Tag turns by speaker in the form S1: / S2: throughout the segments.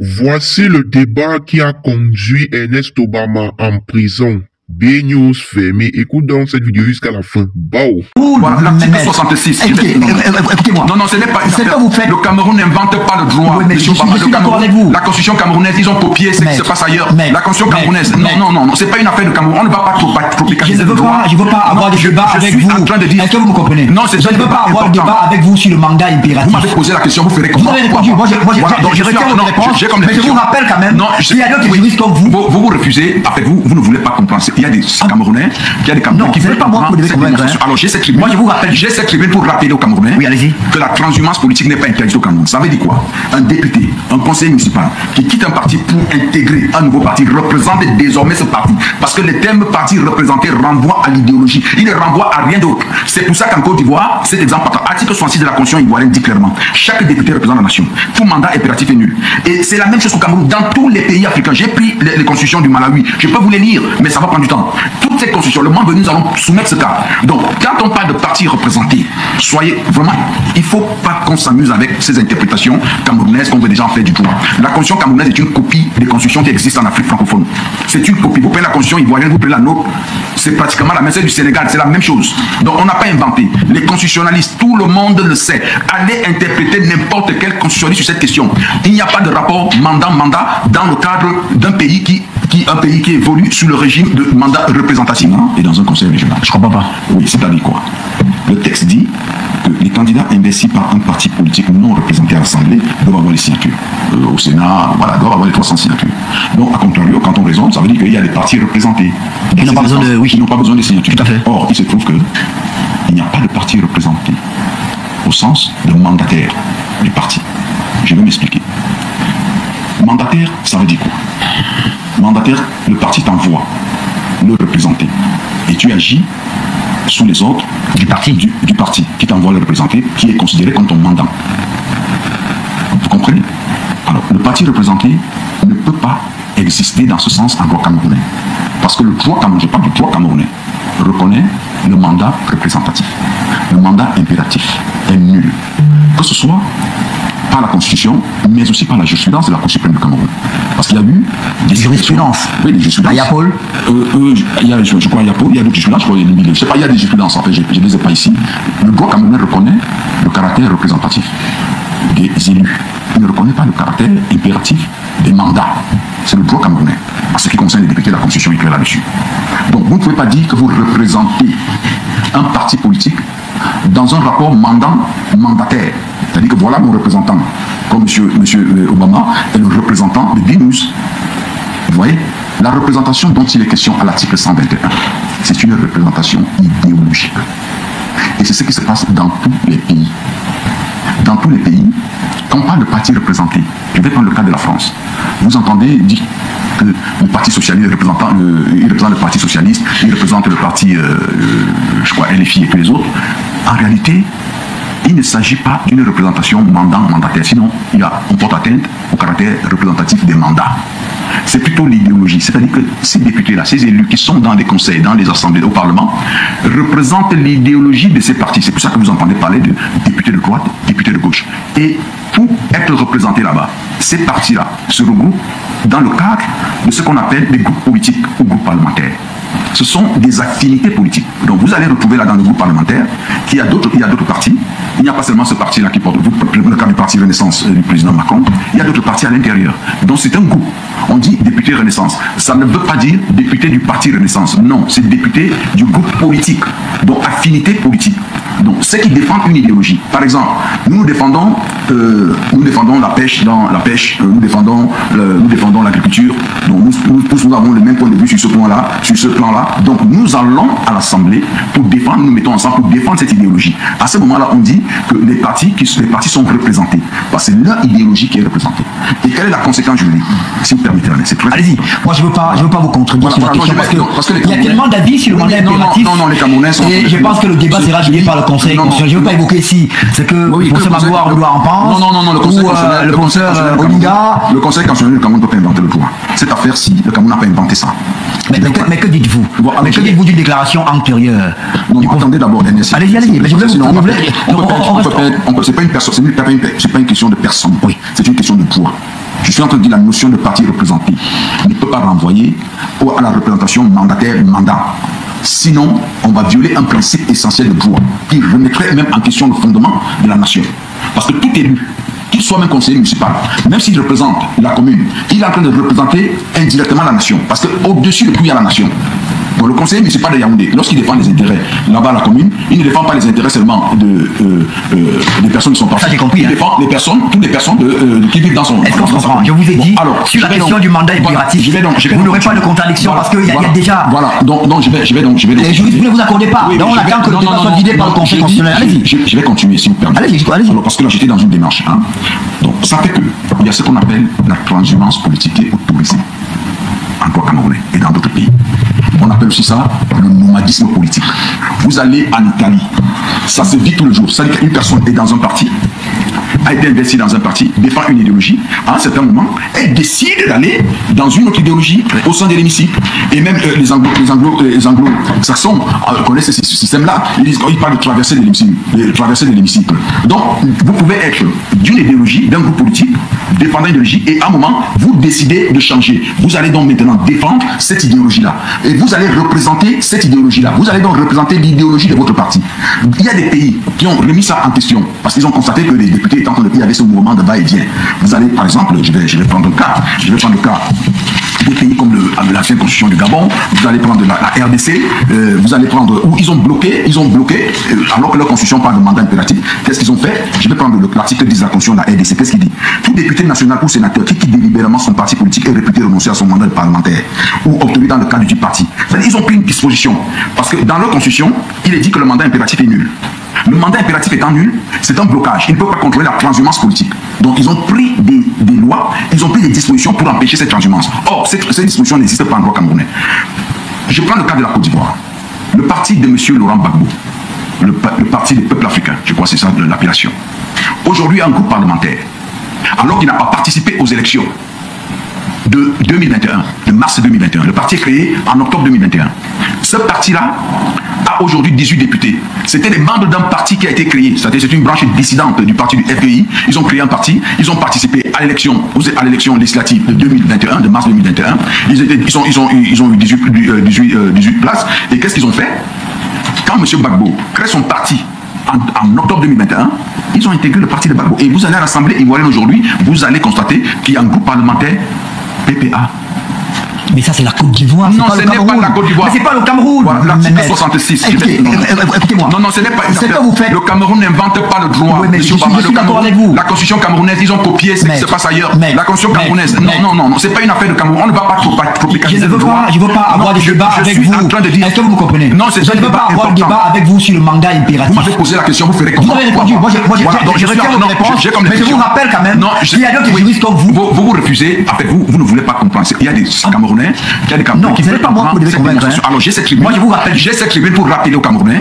S1: Voici le débat qui a conduit Ernest Obama en prison. B-News fermé. Écoute donc cette vidéo jusqu'à la fin. Bao.
S2: L'article 66.
S3: Écoutez-moi.
S2: Non, ce n'est pas une
S3: affaire.
S2: Pas vous faites. Le Cameroun n'invente pas le droit.
S3: Oui, mais je suis d'accord avec vous.
S2: La constitution camerounaise, ils ont copié ce qui se passe ailleurs. La constitution camerounaise. Non, c'est pas une affaire de Cameroun. On ne va pas tropicaliser le droit.
S3: Je ne veux pas avoir de débat avec vous. Est-ce que vous me comprenez?
S2: Non,
S3: je ne veux pas avoir de débat avec vous sur le mandat impératif.
S2: Vous m'avez posé la question, vous ferez comment?
S3: Vous avez répondu. Moi, je retiens votre réponse. Mais je vous rappelle quand même qu'il y a d'autres juristes comme vous.
S2: Vous refusez. Avec vous ne voulez pas comprendre. Il y a des Camerounais. Il y a des Camerounais qui veulent pas comprendre. Alors j'ai cette tribune.
S3: Moi je vous rappelle.
S2: J'ai cette tribune pour rappeler aux Camerounais que la transhumance politique n'est pas interdite au Cameroun. Ça veut dire quoi? Un député, un conseiller municipal qui quitte un parti pour intégrer un nouveau parti représente désormais ce parti. Parce que le terme parti représenté renvoie à l'idéologie. Il ne renvoie à rien d'autre. C'est pour ça qu'en Côte d'Ivoire, cet exemple, article 66 de la Constitution ivoirienne dit clairement, chaque député représente la nation. Tout mandat impératif est nul. Et c'est la même chose au Cameroun. Dans tous les pays africains, j'ai pris les constitutions du Malawi. Je peux vous les lire, mais ça va prendre du temps. Toutes ces constitutions, le moment venu, nous allons soumettre ce cas. Donc, quand on parle de parti représenté, soyez vraiment, il ne faut pas qu'on s'amuse avec ces interprétations camerounaises qu'on veut déjà en faire du droit. La constitution camerounaise est une copie des constitutions qui existent en Afrique francophone. C'est une copie. Vous prenez la constitution ivoirienne, vous prenez la nôtre, c'est pratiquement la même, celle du Sénégal, c'est la même chose. Donc, on n'a pas inventé. Les constitutionnalistes, tout le monde le sait. Allez interpréter n'importe quel constitutionnaliste sur cette question. Il n'y a pas de rapport mandat dans le cadre d'un pays qui évolue sous le régime de mandat représentatif et dans un conseil régional.
S3: Je comprends pas.
S2: Oui, c'est-à-dire quoi? Le texte dit que les candidats investis par un parti politique non représenté à l'Assemblée doivent avoir les signatures. Au Sénat, voilà, doivent avoir les 300 signatures. Donc, à contrario, quand on raisonne, ça veut dire qu'il y a des partis représentés.
S3: Qui n'ont pas besoin de... Oui.
S2: Qui n'ont pas besoin de signatures.
S3: Tout à fait.
S2: Or, il se trouve qu'il n'y a pas de parti représenté au sens de mandataire du parti. Je vais m'expliquer. Mandataire, ça veut dire quoi? Mandataire, le parti t'envoie le représenter. Et tu agis sous les ordres
S3: du parti
S2: qui t'envoie le représenter, qui est considéré comme ton mandat. Vous comprenez? Alors, le parti représenté ne peut pas exister dans ce sens en droit camerounais. Parce que le droit camerounais, je parle du droit camerounais, reconnaît le mandat représentatif. Le mandat impératif est nul. Que ce soit par la Constitution, mais aussi par la jurisprudence de la Cour suprême du Cameroun. Parce qu'il y a eu
S3: des jurisprudences.
S2: Oui, des jurisprudences.
S3: À Yapol
S2: je crois à Yapol, il y a d'autres jurisprudences, je ne sais pas, il y a des jurisprudences, en fait, je ne les ai pas ici. Le droit camerounais reconnaît le caractère représentatif des élus. Il ne reconnaît pas le caractère impératif des mandats. C'est le droit camerounais. En ce qui concerne les députés, la Constitution est claire là-dessus. Donc, vous ne pouvez pas dire que vous représentez un parti politique dans un rapport mandataire. C'est-à-dire que voilà mon représentant, comme M. Obama est le représentant de B-News. Vous voyez, la représentation dont il est question à l'article 121, c'est une représentation idéologique. Et c'est ce qui se passe dans tous les pays. Dans tous les pays, quand on parle de parti représenté, je vais prendre le cas de la France. Vous entendez dire que le Parti socialiste, il représente le Parti socialiste, il représente le parti, je crois, LFI et tous les autres. En réalité, il ne s'agit pas d'une représentation mandataire, sinon on porte atteinte au caractère représentatif des mandats. C'est plutôt l'idéologie, c'est-à-dire que ces députés-là, ces élus qui sont dans des conseils, dans les assemblées, au Parlement, représentent l'idéologie de ces partis. C'est pour ça que vous entendez parler de députés de droite, députés de gauche. Et pour être représentés là-bas, ces partis-là se regroupent dans le cadre de ce qu'on appelle des groupes politiques ou groupes parlementaires. Ce sont des affinités politiques. Donc vous allez retrouver là dans le groupe parlementaire qu'il y a d'autres partis. Il n'y a pas seulement ce parti-là qui porte le cas du parti Renaissance du président Macron. Il y a d'autres partis à l'intérieur. Donc c'est un groupe. On dit député Renaissance. Ça ne veut pas dire député du parti Renaissance. Non, c'est député du groupe politique. Donc affinité politique. Donc ceux qui défendent une idéologie. Par exemple, nous défendons la pêche nous défendons l'agriculture. Donc nous avons le même point de vue sur ce plan-là, Donc nous allons à l'Assemblée pour défendre, nous mettons ensemble pour défendre cette idéologie. À ce moment-là, on dit que les partis sont représentés. Parce que c'est leur idéologie qui est représentée. Et quelle est la conséquence juridique? Si vous permettez, c'est très...
S3: Allez-y, moi je veux pas vous contredire sur la question parce qu'il y a tellement d'avis sur le mandat impératif.
S2: Non, les Camerounais sont...
S3: Et je pense que le débat sera guidé par le Conseil constitutionnel. Je ne veux pas évoquer ici ce que le Conseil Magloire en pense.
S2: Non, le Conseil constitutionnel...
S3: Le professeur Olinga...
S2: Le Conseil constitutionnel du Cameroun ne peut pas inventer le droit. Cette affaire-ci, le Cameroun n'a pas inventé ça.
S3: Mais que dites-vous? Mais que dites-vous d'une déclaration antérieure?
S2: Non, attendez d'abord,
S3: allez-y, mais je voulais
S2: c'est pas une question de personne. Oui. C'est une question de droit. Je suis en train de dire la notion de parti représenté ne peut pas renvoyer à la représentation mandataire-mandat. Sinon, on va violer un principe essentiel de droit qui remettrait même en question le fondement de la nation. Parce que tout élu, qu'il soit même conseiller municipal, même s'il représente la commune, il est en train de représenter indirectement la nation. Parce qu'au-dessus de tout, il y a la nation. Donc le conseiller municipal de Yaoundé, lorsqu'il défend les intérêts là-bas à la commune, il ne défend pas les intérêts seulement des personnes qui sont parties.
S3: Ça j'ai compris.
S2: Il défend les personnes, toutes les personnes qui vivent dans son...
S3: Est-ce qu'on se comprend? Je vous ai dit, alors, sur la question du mandat impératif, vous n'aurez pas de contradiction parce qu'il y a déjà...
S2: Voilà, donc je vais donc...
S3: Les juristes, vous ne vous accordez pas.
S2: Oui,
S3: donc on attend que le débat soit guidé par le Conseil constitutionnel. Allez-y.
S2: Je vais continuer si vous permettez.
S3: Allez-y.
S2: Alors, parce que là j'étais dans une démarche. Hein. Donc ça fait qu'il y a ce qu'on appelle la transhumance politique qui est autorisée en droit camerounais et dans d'autres pays. On appelle aussi ça le nomadisme politique. Vous allez en Italie, ça se vit tout le jour. C'est-à-dire qu'une personne est dans un parti, a été investie dans un parti, défend une idéologie, à un certain moment, elle décide d'aller dans une autre idéologie au sein de l'hémicycle. Et même les anglo-saxons connaissent ce système-là. Ils parlent de traverser de l'hémicycle. Donc, vous pouvez être d'une idéologie, d'un groupe politique, défendant une idéologie, et à un moment, vous décidez de changer. Vous allez donc maintenant défendre cette idéologie-là. Et vous allez représenter cette idéologie-là. Vous allez donc représenter l'idéologie de votre parti. Il y a des pays qui ont remis ça en question, parce qu'ils ont constaté que les députés étant dans le pays avec ce mouvement de va-et-vient. Vous allez, par exemple, je vais prendre le cas des pays comme l'ancienne constitution du Gabon, vous allez prendre la RDC, vous allez prendre où ils ont bloqué, alors que leur constitution parle de mandat impératif. Qu'est-ce qu'ils ont fait? Je vais prendre l'article 10 de la constitution de la RDC. Qu'est-ce qu'il dit? Tout député national ou sénateur qui quitte délibérément son parti politique est réputé renoncer à son mandat de parlementaire ou obtenu dans le cadre du parti. Ils ont pris une disposition parce que dans leur constitution, il est dit que le mandat impératif est nul. Le mandat impératif étant nul, c'est un blocage. Ils ne peuvent pas contrôler la transhumance politique. Donc ils ont pris des lois, ils ont pris des dispositions pour empêcher cette transhumance. Or, cette disposition n'existe pas en droit camerounais. Je prends le cas de la Côte d'Ivoire. Le parti de M. Laurent Gbagbo, le parti des peuples africains, je crois que c'est ça l'appellation, aujourd'hui a un groupe parlementaire, alors qu'il n'a pas participé aux élections de 2021, de mars 2021. Le parti est créé en octobre 2021. Ce parti-là a aujourd'hui 18 députés. C'était des membres d'un parti qui a été créé. C'est une branche dissidente du parti du FPI. Ils ont créé un parti. Ils ont participé à l'élection législative de 2021, de mars 2021. Ils ont eu 18 places. Et qu'est-ce qu'ils ont fait? Quand M. Gbagbo crée son parti en octobre 2021, ils ont intégré le parti de Gbagbo. Et vous allez à l'Assemblée ivoirienne aujourd'hui, vous allez constater qu'il y a un groupe parlementaire PPA.
S3: Mais ça, c'est la Côte d'Ivoire.
S2: Non, ce n'est pas la Côte d'Ivoire.
S3: Mais c'est pas le Cameroun.
S2: Voilà, l'article 66.
S3: Écoutez-moi.
S2: Non, ce n'est pas une
S3: affaire. Que vous faites.
S2: Le Cameroun n'invente pas le droit.
S3: Oui, mais je suis d'accord avec vous.
S2: La constitution camerounaise, ils ont copié ce qui se passe ailleurs. La constitution camerounaise. Non, c'est pas une affaire de Cameroun. On ne va pas tropicaliser le droit.
S3: Je ne veux pas avoir des débats avec vous. Est-ce que vous me comprenez?
S2: Non, c'est
S3: je ne veux pas avoir de débat avec vous sur le mandat impératif.
S2: Vous m'avez posé la question, vous ferez comme
S3: vous avez répondu. Moi, je retiens votre réponse. Mais je vous rappelle quand même qu'il y a d'autres juristes comme vous.
S2: Vous refusez. En fait, vous ne voulez pas comprendre. Il y a des Camerounais, il y a des Camerounais.
S3: Non, ce n'est pas moi qui vous devez convaincre.
S2: Alors j'ai cette tribune. Moi je vous rappelle, j'ai cette tribune pour rappeler aux Camerounais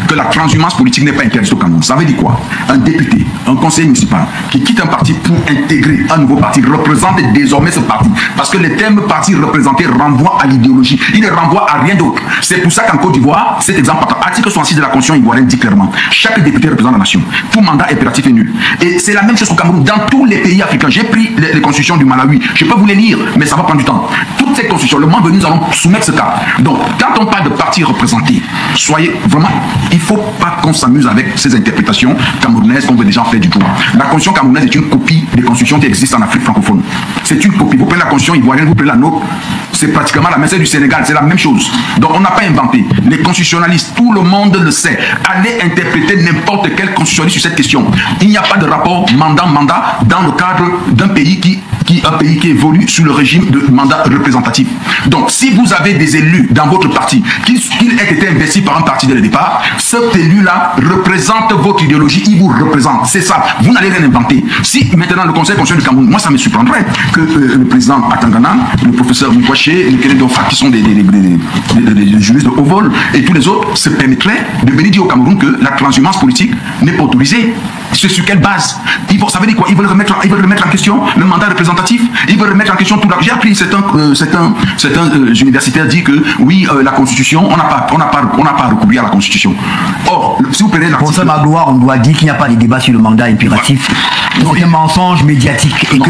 S2: que la transhumance politique n'est pas interdite au Cameroun. Ça veut dire quoi? Un député, un conseiller municipal qui quitte un parti pour intégrer un nouveau parti représente désormais ce parti. Parce que les termes parti représenté renvoient à l'idéologie. Il ne renvoie à rien d'autre. C'est pour ça qu'en Côte d'Ivoire, cet exemple, article 66 de la Constitution ivoirienne dit clairement, chaque député représente la nation. Tout mandat impératif est nul. Et c'est la même chose au Cameroun. Dans tous les pays africains, j'ai pris les constitutions du Malawi. Je peux vous les lire, mais ça va prendre du temps. Toutes ces constitutions, le moment venu, nous allons soumettre ce cas. Donc, quand on parle de parti représenté, soyez vraiment, il ne faut pas qu'on s'amuse avec ces interprétations camerounaises qu'on veut déjà faire du droit. La constitution camerounaise est une copie des constitutions qui existent en Afrique francophone. C'est une copie. Vous prenez la constitution ivoirienne, vous prenez la nôtre, c'est pratiquement la même, c'est du Sénégal, c'est la même chose. Donc, on n'a pas inventé. Les constitutionnalistes, tout le monde le sait. Allez interpréter n'importe quel constitutionnaliste sur cette question. Il n'y a pas de rapport mandat dans le cadre d'un pays qui évolue sous le régime de mandat représentatif. Donc, si vous avez des élus dans votre parti, qu'ils aient été investis par un parti dès le départ, cet élu-là représente votre idéologie, il vous représente. C'est ça. Vous n'allez rien inventer. Si maintenant le Conseil constitutionnel du Cameroun, moi ça me surprendrait que le président Atangana, le professeur Mouakouache, le Kennedy Onfa, qui sont des juristes de haut vol, et tous les autres se permettraient de venir dire au Cameroun que la transhumance politique n'est pas autorisée. C'est sur quelle base? Ça veut dire quoi? Ils veulent remettre en question le mandat représentatif. Ils veulent remettre en question tout. J'ai appris certains universitaires dit que oui, la Constitution, on n'a pas recouru à la Constitution. Or, si vous prenez l'article...
S3: Pour ça, Magloire, on doit dire qu'il n'y a pas de débat sur le mandat impératif. C'est un mensonge médiatique et que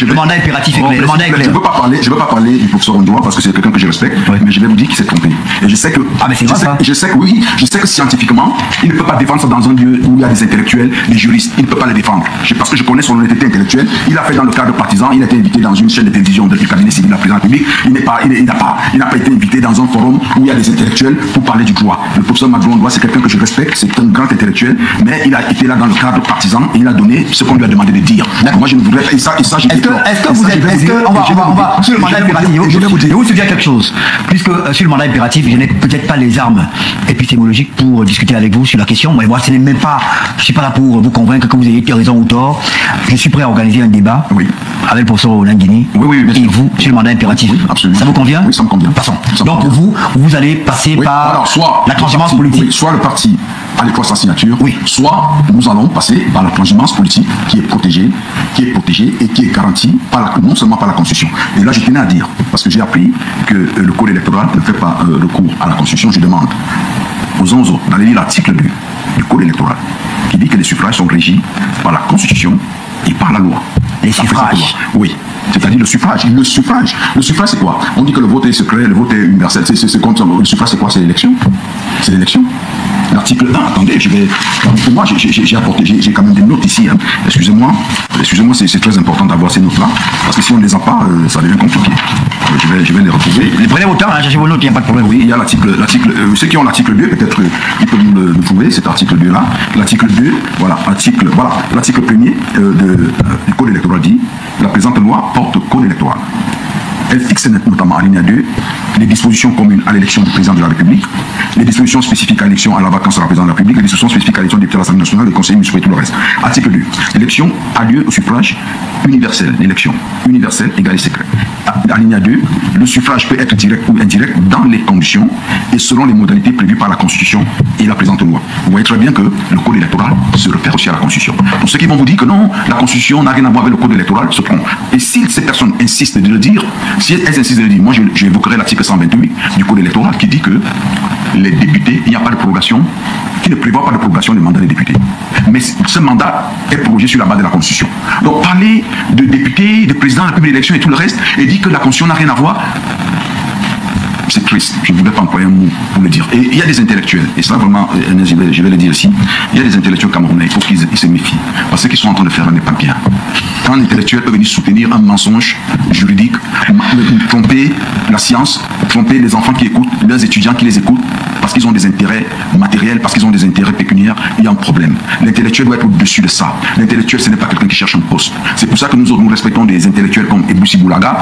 S3: le mandat impératif est clair. Le mandat est clair.
S2: Je ne veux pas parler du professeur Ondoa parce que c'est quelqu'un que je respecte, mais je vais vous dire qu'il s'est trompé. Et je sais que...
S3: Ah, mais c'est vrai ça.
S2: Je sais que scientifiquement, il ne peut pas défendre ça dans un lieu où il y a des intellectuels, des juristes. Il ne peut pas les défendre. Parce que je connais son honnêteté intellectuelle. Il a fait dans le cadre partisan, il a été invité dans une chaîne de télévision du cabinet civil de la présidence publique. Il n'a pas été invité dans un forum où il y a des intellectuels pour parler du droit. Le professeur Magloire Ondoa, c'est quelqu'un que je respecte, c'est un grand intellectuel, mais il a été là dans le cadre partisan et il a donné ce qu'on lui a demandé de dire. Moi, je ne voudrais pas. Est-ce que
S3: vous êtes. On va. Sur le mandat impératif, je vais vous dire quelque chose. Puisque sur le mandat impératif, je n'ai peut-être pas les armes épistémologiques pour discuter avec vous sur la question. Mais moi, ce n'est même pas. Je ne suis pas là pour vous convaincre que vous ayez raison ou tort. Je suis prêt à organiser un débat avec le professeur Olanguini et vous sur le mandat impératif.
S2: Oui, absolument.
S3: Ça vous convient?
S2: Oui, ça me convient.
S3: Passons. Donc, vous allez passer par la transhumance politique.
S2: Soit le parti à l'école sans signature, soit nous allons passer par la transhumance politique qui est protégée et qui est garantie non seulement par la Constitution. Et là, je tenais à dire, parce que j'ai appris que le Code électoral ne fait pas recours à la Constitution, je demande aux uns aux autres d'aller lire l'article 2 du Code électoral qui dit que les suffrages sont régis par la Constitution et par la loi.
S3: Les suffrages?
S2: Oui. C'est-à-dire le suffrage. Le suffrage, c'est quoi? On dit que le vote est secret, le vote est universel. Le suffrage, c'est quoi? C'est l'élection. C'est l'élection. L'article 1, attendez, pour moi, j'ai quand même des notes ici. Hein. Excusez-moi, c'est très important d'avoir ces notes-là, parce que si on ne les a pas, ça devient compliqué. Je vais les retrouver.
S3: Prenez vos temps, hein, cherchez vos notes, il n'y a pas de problème.
S2: Oui, il y a ceux qui ont l'article 2, peut-être ils peuvent nous le trouver, cet article 2-là. L'article 2, l'article 1er du Code électoral dit la présente loi porte code électoral. Elle fixe notamment à ligne 2 les dispositions communes à l'élection du président de la République, les dispositions spécifiques à l'élection à la vacance de la présidence de la République, les dispositions spécifiques à l'élection des députés à l'Assemblée nationale, des conseillers municipaux et tout le reste. Article 2. L'élection a lieu au suffrage universel. L'élection universelle égale et secret. À ligne 2, le suffrage peut être direct ou indirect dans les conditions et selon les modalités prévues par la Constitution et la présente loi. Vous voyez très bien que le code électoral se réfère aussi à la Constitution. Donc ceux qui vont vous dire que non, la Constitution n'a rien à voir avec le code électoral se trompent. Et si ces personnes insistent de le dire, si elles insistent de le dire, moi j'évoquerai l'article 128 du code électoral qui dit que les députés, il n'y a pas de prorogation, qui ne prévoit pas de prorogation du mandat des députés. Mais ce mandat est prorogé sur la base de la Constitution. Donc parler de députés, de président de la République d'élection et tout le reste, et dire que la Constitution n'a rien à voir, c'est triste. Je ne voudrais pas employer un mot pour le dire. Et il y a des intellectuels, et ça vraiment, je vais le dire ici, il y a des intellectuels camerounais, il faut qu'ils se méfient. Parce que ce qu'ils sont en train de faire n'est pas bien. Quand un intellectuel peut venir soutenir un mensonge juridique, tromper la science, tromper les enfants qui écoutent, leurs étudiants qui les écoutent, parce qu'ils ont des intérêts matériels, parce qu'ils ont des intérêts pécuniaires, il y a un problème. L'intellectuel doit être au-dessus de ça. L'intellectuel, ce n'est pas quelqu'un qui cherche un poste. C'est pour ça que nous respectons des intellectuels comme Eboussi Boulaga,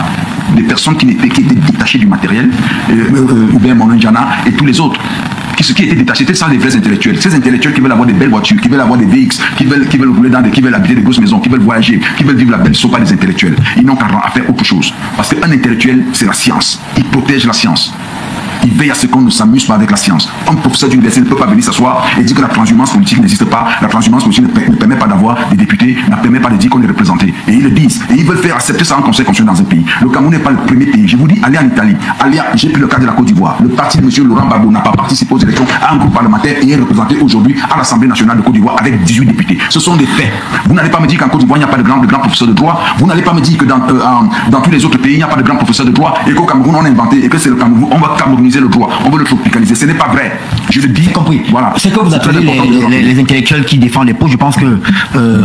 S2: des personnes qui étaient détachées du matériel, Hubert Monanjana et tous les autres. Qui étaient détachés, c'est ça les vrais intellectuels. Ces intellectuels qui veulent avoir des belles voitures, qui veulent avoir des VX, qui veulent rouler qui veulent habiter des grosses maisons, qui veulent voyager, qui veulent vivre la belle, ne sont pas des intellectuels. Ils n'ont qu'à faire autre chose. Parce qu'un intellectuel, c'est la science. Il protège la science. Il veille à ce qu'on ne s'amuse pas avec la science. Un professeur d'université ne peut pas venir s'asseoir et dire que la transhumance politique n'existe pas. La transhumance politique ne permet pas d'avoir des députés, ne permet pas de dire qu'on est représenté. Et ils le disent. Et ils veulent faire accepter ça en conseil constitutionnel dans un pays. Le Cameroun n'est pas le premier pays. Je vous dis, allez en Italie. J'ai pris le cas de la Côte d'Ivoire. Le parti de M. Laurent Gbagbo n'a pas participé aux élections à un groupe parlementaire et est représenté aujourd'hui à l'Assemblée nationale de Côte d'Ivoire avec 18 députés. Ce sont des faits. Vous n'allez pas me dire qu'en Côte d'Ivoire, il n'y a pas de grands professeurs de droit. Vous n'allez pas me dire que dans tous les autres pays, il n'y a pas de grands professeurs de droit et qu'au Cameroun, on a inventé et que c'est le Cameroun. On va camerouniser le droit. On veut le tropicaliser. Ce n'est pas vrai. Je le dis.
S3: J'ai compris.
S2: Voilà.
S3: C'est que vous appelez les intellectuels qui défendent les pots. Je pense que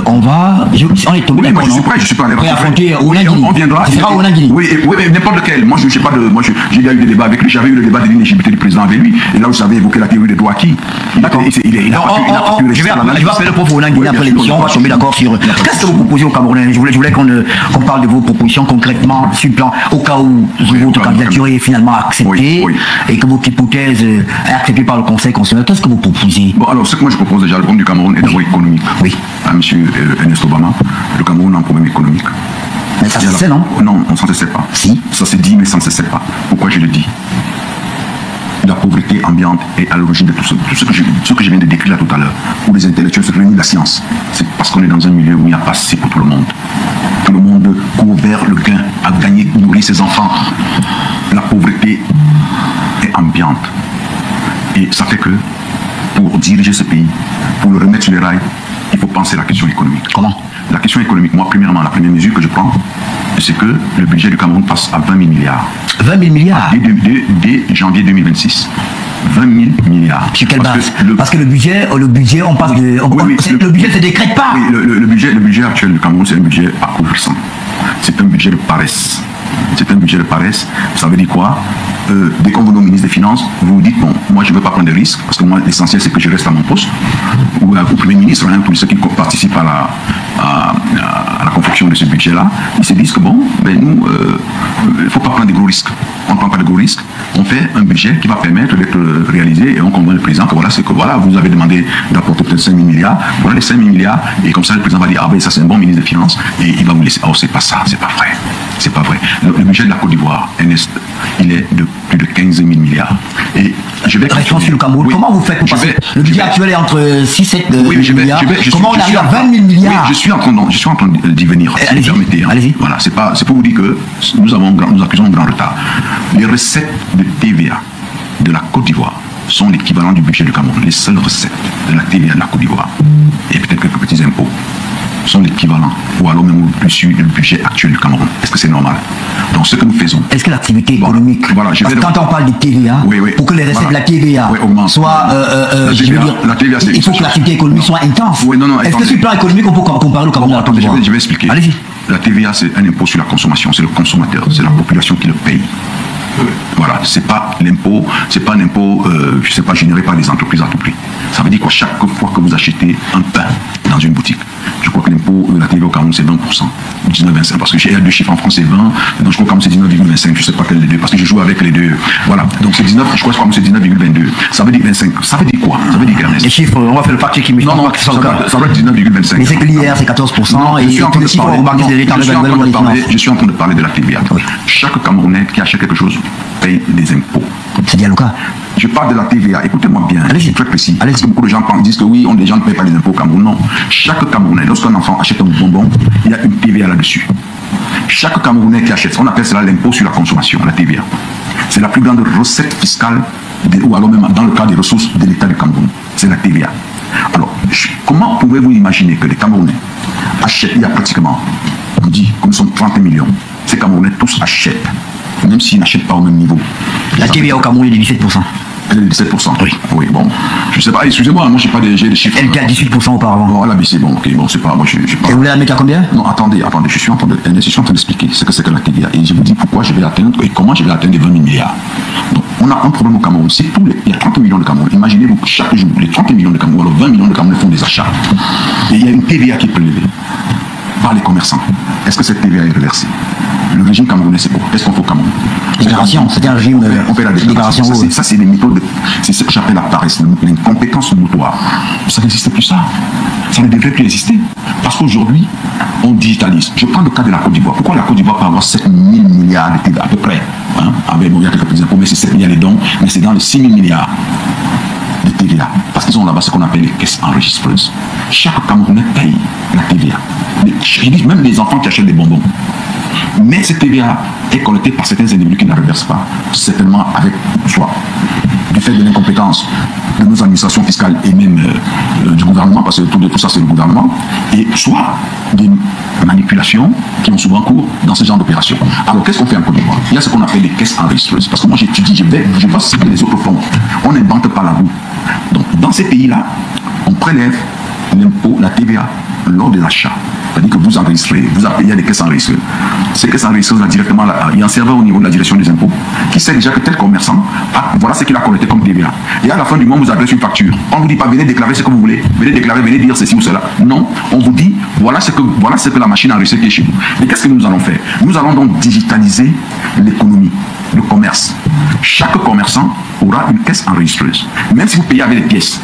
S3: on est tombé d'accord.
S2: Je suis prêt.
S3: Prêt à affronter Olanguini.
S2: On viendra.
S3: Ce sera Olanguini.
S2: Oui, mais n'importe lequel. Moi, je sais pas de. Moi, j'ai déjà eu des débats avec lui. J'avais eu le débat de l'inéligibilité du président avec lui. Et là où j'avais évoqué la théorie des droits acquis. D'accord.
S3: Je vais appeler le prof Olanguini après l'émission. On va tomber d'accord sur. Qu'est-ce que vous proposez aux Camerounais? Je voulais qu'on parle de vos propositions concrètement sur le plan au cas où votre candidature est finalement acceptée et que votre hypothèse est acceptée par le Conseil constitutionnel. Qu'est-ce que vous proposez?
S2: Bon, alors, ce que moi je propose déjà, le problème du Cameroun est d'abord économique.
S3: Oui.
S2: À M. Ernest Obama, le Cameroun a un problème économique.
S3: Mais ça se sait, non?
S2: Non, on ne s'en sait pas.
S3: Si.
S2: Ça se dit, mais ça ne se sait pas. Pourquoi je le dis? la pauvreté ambiante est à l'origine de tout ce que je viens de décrire là tout à l'heure, où les intellectuels se réunissent de la science. C'est parce qu'on est dans un milieu où il n'y a pas assez pour tout le monde. Tout le monde court vers le gain, à gagner, nourrir ses enfants. La pauvreté est ambiante. Et ça fait que, pour diriger ce pays, pour le remettre sur les rails, il faut penser à la question économique.
S3: Comment?
S2: La question économique, moi, premièrement, la première mesure que je prends, c'est que le budget du Cameroun passe à 20 000 milliards.
S3: 20 000 milliards
S2: Dès janvier 2026. 20 000 milliards.
S3: Sur quelle base? Parce que le budget, on passe de... le budget ne se décrète pas.
S2: Oui, le budget actuel du Cameroun, c'est un budget appauvrissant. C'est un budget de paresse. C'est un budget de paresse. Ça veut dire quoi? Dès qu'on vous nomme ministre des Finances, vous vous dites, bon, moi je ne veux pas prendre de risques, parce que moi l'essentiel c'est que je reste à mon poste, ou au Premier ministre, hein, tous ceux qui participent à la confection de ce budget-là, ils se disent que bon, ben nous, il ne faut pas prendre de gros risques. On ne prend pas de gros risques, on fait un budget qui va permettre d'être réalisé et on convainc le président que voilà, c'est que voilà, vous avez demandé d'apporter peut-être 5 000 milliards, voilà les 5 000 milliards, et comme ça le président va dire, ah ben ça c'est un bon ministre des Finances, et il va vous laisser. Oh, c'est pas ça, c'est pas vrai. C'est pas vrai. Le budget de la Côte d'Ivoire, il est de plus de 15 000 milliards. Et je vais
S3: restons sur le Cameroun. Oui. Comment vous faites pour passer? Le budget actuel est entre 6-7 milliards. Comment on arrive à 20 000 milliards?
S2: Oui, je suis en train d'y venir. Si vous permettez. Hein.
S3: Allez-y.
S2: Voilà, c'est pour vous dire que nous accusons un grand retard. Les recettes de TVA de la Côte d'Ivoire sont l'équivalent du budget du Cameroun. Les seules recettes de la TVA de la Côte d'Ivoire, et peut-être quelques petits impôts, sont l'équivalent, ou alors même au-dessus du budget actuel du Cameroun. Est-ce que c'est normal? Donc ce que nous faisons...
S3: Est-ce que l'activité économique... Voilà, parce que quand on parle de TVA, pour que les recettes de la TVA soient... il faut que l'activité économique soit intense. Est-ce que sur le plan économique, on peut comparer au Cameroun à la Côte d'Ivoire?
S2: Je vais expliquer.
S3: Allez-y.
S2: La TVA, c'est un impôt sur la consommation. C'est le consommateur, c'est la population qui le paye. Voilà, c'est pas l'impôt, c'est pas un impôt, je sais pas, généré par les entreprises à tout prix. Ça veut dire quoi? Chaque fois que vous achetez un pain dans une boutique, je crois que l'impôt, la TVA au Cameroun, c'est 20%, 19,25%, parce que j'ai deux chiffres en France, c'est 20, donc je crois que c'est 19,25, je sais pas quel des deux, parce que je joue avec les deux. Voilà, donc c'est 19, je crois que c'est 19,22. Ça veut dire 25. Ça veut dire quoi? Ça veut dire qu'Ernest.
S3: Les chiffres, on va faire le fact-checking, mais
S2: non, ça doit être 19,25.
S3: Mais c'est que l'hier, c'est 14%, et tous les chiffres, on remarque
S2: je suis en train de parler de la TVA. Chaque Camerounais qui achète quelque chose paye des impôts.
S3: C'est bien le cas.
S2: Je parle de la TVA, écoutez-moi bien, c'est très précis. Parce que beaucoup de gens disent que oui, les gens ne payent pas les impôts au Cameroun. Non. Chaque Camerounais, lorsqu'un enfant achète un bonbon, il y a une TVA là-dessus. Chaque Camerounais qui achète, on appelle cela l'impôt sur la consommation, la TVA. C'est la plus grande recette fiscale, ou alors même dans le cas des ressources de l'État du Cameroun. C'est la TVA. Alors, comment pouvez-vous imaginer que les Camerounais achètent, il y a pratiquement, on dit que nous sommes 30 millions, ces Camerounais tous achètent, même s'ils n'achètent pas au même niveau.
S3: La TVA au Cameroun est de 17%.
S2: Elle est de 17%. Oui, bon. Je sais pas, excusez-moi, moi j'ai pas des chiffres.
S3: Elle était à 18% auparavant.
S2: Bon, elle a baissé, bon, ok, bon, c'est pas. Moi, je pas.
S3: Et vous voulez la mettre à combien?
S2: Non, attendez, je suis en train d'expliquer ce que c'est que la TVA. Et je vous dis pourquoi je vais atteindre et comment je vais atteindre les 20 000 milliards. Donc, on a un problème au Cameroun. C'est il y a 30 millions de Cameroun. Imaginez-vous que chaque jour, les 30 millions de Cameroun, alors 20 millions de Cameroun font des achats. Et il y a une TVA qui est prélevée par les commerçants. Est-ce que cette TVA est reversée? Le régime camerounais, c'est quoi? Qu'est-ce qu'on fait au Cameroun?
S3: Déclaration, c'est un régime de...
S2: On fait la déclaration. Ça, c'est les méthodes, c'est ce que j'appelle la paresse, l'incompétence notoire. Ça n'existe plus, ça. Ça ne devrait plus exister. Parce qu'aujourd'hui, on digitalise. Je prends le cas de la Côte d'Ivoire. Pourquoi la Côte d'Ivoire peut avoir 7 000 milliards de TVA à peu près, hein? Ah ben bon, il y a quelques petits impôts, mais c'est 7 milliards les dons, mais c'est dans les 6 000 milliards de TVA. Parce qu'ils ont là-bas ce qu'on appelle les caisses enregistreuses. Chaque Camerounais paye la TVA. Même les enfants qui achètent des bonbons. Mais cette TVA est collectée par certains individus qui ne la reversent pas, certainement avec soit du fait de l'incompétence de nos administrations fiscales et même du gouvernement, parce que tout ça c'est le gouvernement, et soit des manipulations qui ont souvent cours dans ce genre d'opérations. Alors qu'est-ce qu'on fait en Côte d'Ivoire? Il y a ce qu'on appelle les caisses enregistreuses, parce que moi j'étudie, je vais citer les autres fonds. On n'invente pas la roue. Donc dans ces pays-là, on prélève l'impôt, la TVA, lors de l'achat. C'est-à-dire que vous enregistrez, il y a des caisses enregistrées. Ces caisses enregistrées, là, directement, il y a un serveur au niveau de la direction des impôts qui sait déjà que tel commerçant, voilà ce qu'il a collecté comme TVA. Et à la fin du mois, vous adressez une facture. On ne vous dit pas, venez déclarer ce que vous voulez, venez déclarer, venez dire ceci ou cela. Non, on vous dit, voilà ce que la machine enregistrée qui est chez vous. Et qu'est-ce que nous allons faire? Nous allons donc digitaliser l'économie, le commerce. Chaque commerçant aura une caisse enregistreuse. Même si vous payez avec des pièces,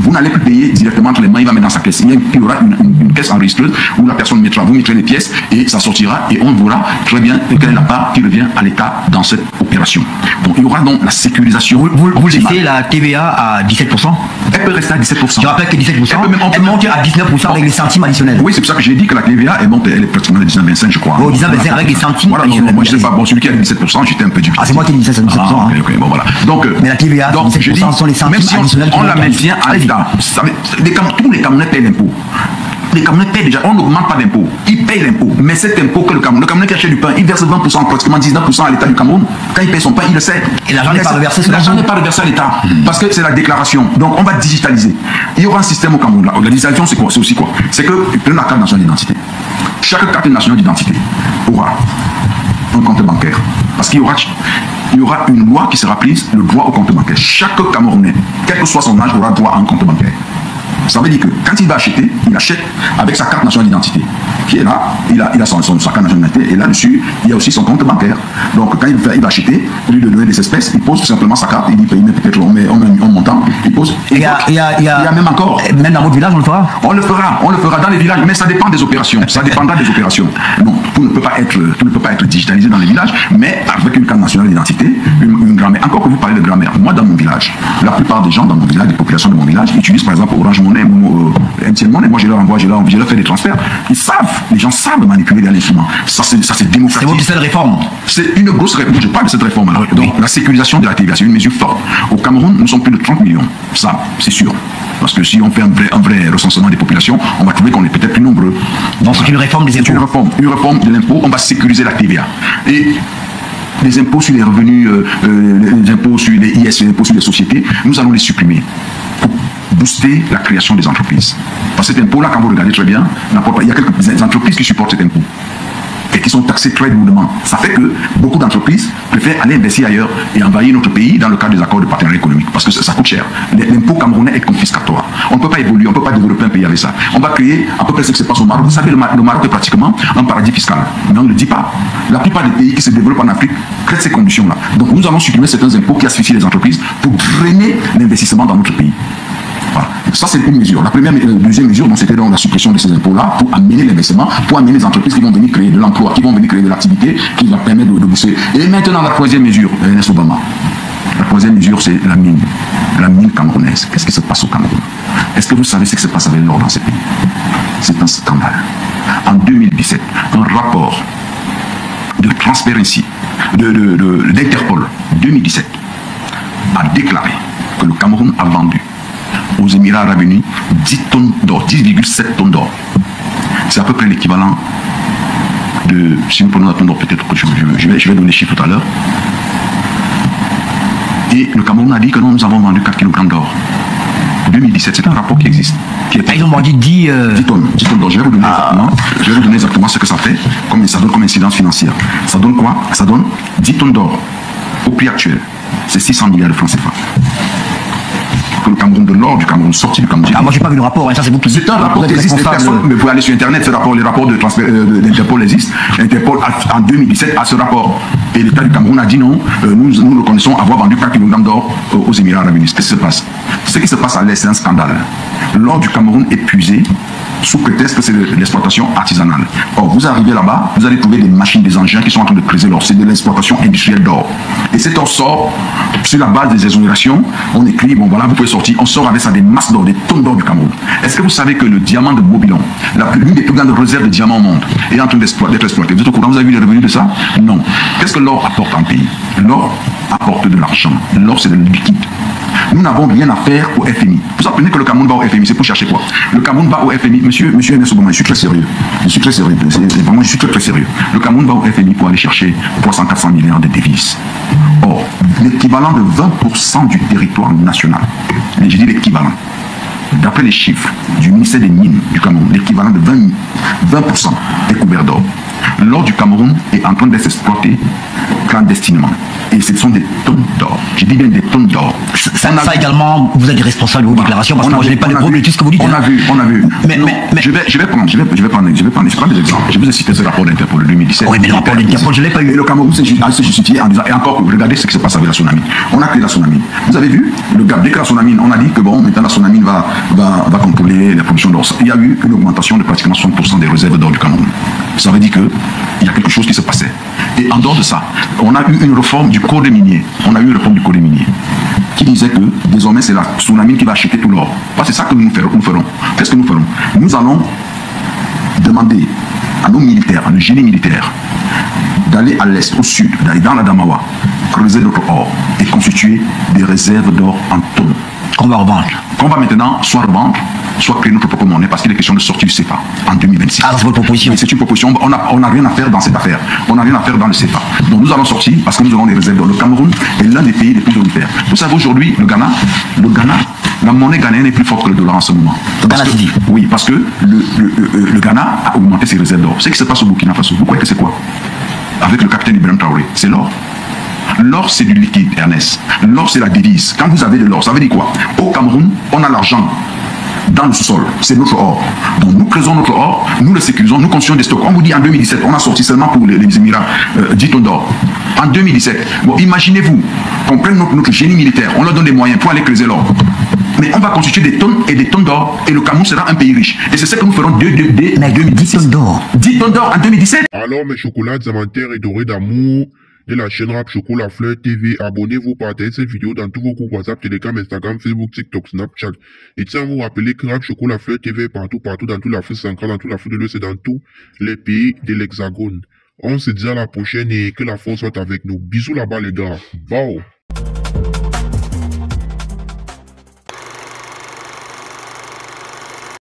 S2: vous n'allez plus payer directement entre les mains, il va mettre dans sa caisse. Il y aura une caisse enregistreuse où la personne mettra, vous mettrez les pièces et ça sortira et on verra très bien quelle est la part qui revient à l'État dans cette opération. Donc il y aura donc la sécurisation.
S3: Vous laissez la TVA à 17%?
S2: Elle peut rester à 17%.
S3: Je rappelle que 17%, elle monte à 19% avec les centimes additionnels.
S2: Oui, c'est pour ça que j'ai dit que la TVA elle monte, elle est pratiquement à 19,25 je crois.
S3: Oh, 19,25 avec les centimes.
S2: Voilà, non, moi je sais pas, bon, celui qui a 17%, j'étais un peu dubieux.
S3: Ah, c'est moi qui ai dit 17%.
S2: Ah, okay, bon, voilà. Donc,
S3: mais la TVA,
S2: donc,
S3: 17% sont les centimes additionnels.
S2: On la maintient à l'État. Tous les Camerounais payent l'impôt. Les Camerounais payent déjà, on n'augmente pas d'impôt. Ils payent l'impôt. Mais cet impôt que le Camerounais qui achète du pain, il verse 20%, pratiquement 19% à l'État du Cameroun. Quand il paye son pain, il le sait. Et l'argent n'est pas reversé. L'argent n'est pas reversé à l'État. Parce que c'est la déclaration. Donc on va digitaliser. Il y aura un système au Cameroun. La digitalisation, c'est quoi? C'est aussi quoi? C'est que, prenez la carte nationale d'identité. Chaque carte nationale d'identité aura un compte bancaire. Parce qu'il y aura une loi qui sera prise, le droit au compte bancaire. Chaque Camerounais, quel que soit son âge, aura droit à un compte bancaire. Ça veut dire que quand il va acheter, il achète avec sa carte nationale d'identité qui est là, il a sa carte nationale d'identité et là-dessus, il y a aussi son compte bancaire. Donc quand il va acheter, au lieu de donner des espèces, il pose tout simplement sa carte, il dit paye peut-être on met un montant, il pose. Il y a même encore.
S3: Même dans votre village, on le fera?
S2: On le fera dans les villages, mais ça dépend des opérations. Ça dépendra des opérations. Non, tout ne peut pas être digitalisé dans les villages, mais avec une carte nationale d'identité, une grammaire. Encore que vous parlez de grammaire, moi dans mon village, la plupart des gens dans mon village, des populations de mon village, utilisent par exemple Orange Money, MTN Money. Moi je leur envoie, je leur fais des transferts. Ils savent, les gens savent manipuler l'instrument. Ça c'est démocratique.
S3: C'est votre seule réforme?
S2: C'est une grosse réforme. Je parle de cette réforme-là. Donc la sécurisation de la TVA, c'est une mesure forte. Au Cameroun, nous sommes plus de 30 millions. Ça, c'est sûr. Parce que si on fait un vrai recensement des populations, on va trouver qu'on est peut-être plus nombreux.
S3: Donc c'est une réforme des impôts.
S2: Une réforme de l'impôt. On va sécuriser la TVA. Et les impôts sur les revenus, les impôts sur les IS, les impôts sur les sociétés, nous allons les supprimer pour booster la création des entreprises. Parce que cet impôt-là, quand vous regardez très bien, il y a quelques entreprises qui supportent cet impôt et qui sont taxées très lourdement. Ça fait que beaucoup d'entreprises préfèrent aller investir ailleurs et envahir notre pays dans le cadre des accords de partenariat économique. Parce que ça coûte cher. L'impôt camerounais est confiscatoire. On ne peut pas évoluer, on ne peut pas développer un pays avec ça. On va créer à peu près ce qui se passe au Maroc. Vous savez, le Maroc est pratiquement un paradis fiscal. Mais on ne le dit pas. La plupart des pays qui se développent en Afrique créent ces conditions-là. Donc nous allons supprimer certains impôts qui asphyxient les entreprises pour drainer l'investissement dans notre pays. Voilà. Ça, c'est une mesure. La deuxième mesure, c'était donc la suppression de ces impôts-là pour amener l'investissement, pour amener les entreprises qui vont venir créer de l'emploi, qui vont venir créer de l'activité, qui va permettre de booster. Et maintenant, la troisième mesure, Ernest Obama. La troisième mesure, c'est la mine camerounaise. Qu'est-ce qui se passe au Cameroun? Est-ce que vous savez ce qui se passe avec l'or dans ces pays? C'est un scandale. En 2017, un rapport de Transparency, d'Interpol, 2017, a déclaré que le Cameroun a vendu aux Émirats Arabes Unis 10 tonnes d'or, 10,7 tonnes d'or. C'est à peu près l'équivalent de, si nous prenons la tonne d'or, peut-être que je vais donner les chiffres tout à l'heure. Et le Cameroun a dit que non, nous avons vendu 4 kg d'or. 2017, c'est un rapport qui existe.
S3: Ils ont vendu 10
S2: tonnes d'or. Je vais vous donner exactement ce que ça fait, ça donne comme incidence financière. Ça donne quoi? Ça donne 10 tonnes d'or. Au prix actuel, c'est 600 milliards de francs CFA. Que le Cameroun, de l'or du Cameroun, sorti du Cameroun.
S3: Ah, moi j'ai pas vu le rapport, hein, ça c'est vous qui dites.
S2: C'est un rapport qui existe, mais vous pouvez aller sur internet, les rapports d'Interpol existent. Interpol en 2017 a ce rapport. Et l'État du Cameroun a dit non, nous reconnaissons avoir vendu 4 kg d'or aux Émirats Arabes Unis. Qu'est-ce qui se passe? Ce qui se passe à l'Est, c'est un scandale. L'or du Cameroun est puisé sous prétexte que c'est de l'exploitation artisanale. Or, vous arrivez là-bas, vous allez trouver des machines, des engins qui sont en train de creuser l'or. C'est de l'exploitation industrielle d'or. Et cet or sort sur la base des exonérations. On écrit, bon voilà, vous pouvez sortir. On sort avec ça des masses d'or, des tonnes d'or du Cameroun. Est-ce que vous savez que le diamant de Mobilon, l'une des plus grandes réserves de diamants au monde, est en train d'être exploité? Vous êtes au courant? Vous avez vu les revenus de ça? Non. Qu'est-ce que l'or apporte en pays? L'or apporte de l'argent. L'or, c'est de liquide. Nous n'avons rien à faire au FMI. Vous apprenez que le Cameroun va au FMI, c'est pour chercher quoi? Le Cameroun va au FMI. Monsieur Ernest Obama, je suis très sérieux. Je suis très sérieux. Vraiment, je suis très sérieux. Le Cameroun va au FMI pour aller chercher 300-400 milliards de devises. Or, l'équivalent de 20% du territoire national, je dis l'équivalent, d'après les chiffres du ministère des Mines du Cameroun, l'équivalent de 20% est couvert d'or. L'or du Cameroun est en train d'être exploité clandestinement. Et ce sont des tonnes d'or. Je dis bien des tonnes d'or.
S3: Ça également, vous êtes responsable de vos déclarations, parce que moi je n'ai pas de problème de tout ce que vous dites.
S2: On a vu.
S3: Mais
S2: je vais prendre des exemples. Je vous ai cité ce rapport d'Interpol de 2017.
S3: Oui, mais le rapport d'Interpol, je ne l'ai pas eu.
S2: Et le Cameroun s'est justifié en disant, et encore, regardez ce qui se passe avec la Sonamine. On a créé la Sonamine. Vous avez vu, le gars, dès que la Sonamine, on a dit que bon, maintenant la Sonamine va contrôler la production d'or. Il y a eu une augmentation de pratiquement 60% des réserves d'or du Cameroun. Ça veut dire qu'il y a quelque chose qui se passait. Et en dehors de ça, on a eu une réforme du code minier. Qui disait que désormais c'est la Sonamine qui va acheter tout l'or. C'est ça que nous ferons. Qu'est-ce que nous ferons? Nous allons demander à nos militaires, à nos génies militaires, d'aller à l'est, au sud, d'aller dans la Damawa, creuser notre or et constituer des réserves d'or en tonnes.
S3: Qu'on va revendre.
S2: Qu'on va maintenant soit revendre, soit créer notre propre monnaie, parce qu'il est question de sortir du CFA en 2026.
S3: Alors c'est votre proposition?
S2: C'est une proposition. On n'a rien à faire dans cette affaire. On n'a rien à faire dans le CFA. Donc nous allons sortir parce que nous aurons des réserves d'or. Le Cameroun est l'un des pays les plus prioritaires. Vous savez aujourd'hui, le Ghana, la monnaie ghanéenne est plus forte que le dollar en ce moment. Oui, parce que le Ghana a augmenté ses réserves d'or. Ce qui se passe au Burkina Faso, vous croyez que c'est quoi? Avec le capitaine Ibrahim Traoré, c'est l'or. L'or, c'est du liquide, Ernest. L'or, c'est la devise. Quand vous avez de l'or, ça veut dire quoi? Au Cameroun, on a l'argent dans le sol. C'est notre or. Donc nous creusons notre or, nous le sécurisons, nous construisons des stocks. On vous dit en 2017, on a sorti seulement pour les Émirats 10 tonnes d'or. En 2017, bon, imaginez-vous qu'on prenne notre génie militaire, on leur donne des moyens pour aller creuser l'or. Mais on va constituer des tonnes et des tonnes d'or et le Cameroun sera un pays riche. Et c'est ce que nous ferons dès 2010 tonnes d'or. 10 tonnes d'or en 2017.
S1: Alors mes chocolats diamantaires et dorés d'amour de la chaîne Rap Chocolat Fleur TV, abonnez-vous, partagez cette vidéo dans tous vos groupes WhatsApp, Telegram, Instagram, Facebook, TikTok, Snapchat. Et tiens à vous rappeler que Rap Chocolat Fleur TV est partout, dans toute l'Afrique centrale, dans toute l'Afrique de l'Ouest et dans tous les pays de l'Hexagone. On se dit à la prochaine et que la force soit avec nous. Bisous là-bas les gars. Bye.